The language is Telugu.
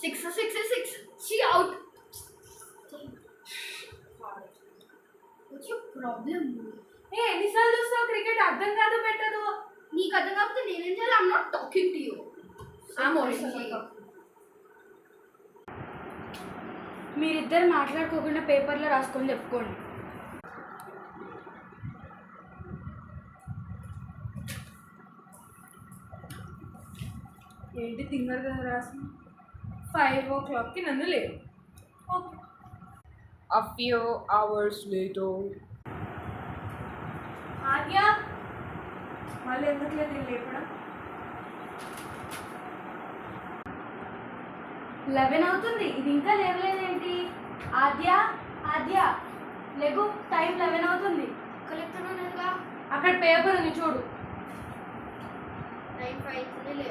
Six six six she out. Problem ఎన్నిసార్లు చూస్తావు క్రికెట్? అర్థం కాదు పెట్టదు. నీకు అర్థం కాకపోతే నేనేం చేయాలి? I'm not talking to you. మీరిద్దరు మాట్లాడుకోకుండా పేపర్లో రాసుకొని చెప్పుకోండి. ఏంటి తింగర్ కదా రాసి 5 o'clock నన్ను లేదు. Okay. A few hours later. ఆద్య మళ్ళీ ఎందుకు లేదు నేను లేపడం? 11 అవుతుంది, ఇది ఇంకా లేవలేదేంటి? ఆద్య ఆద్య లేకు, టైం 11 అవుతుంది. కలెక్టర్ అన్నదిగా అక్కడ పేపర్ ఉంది చూడు. టైం 5 లే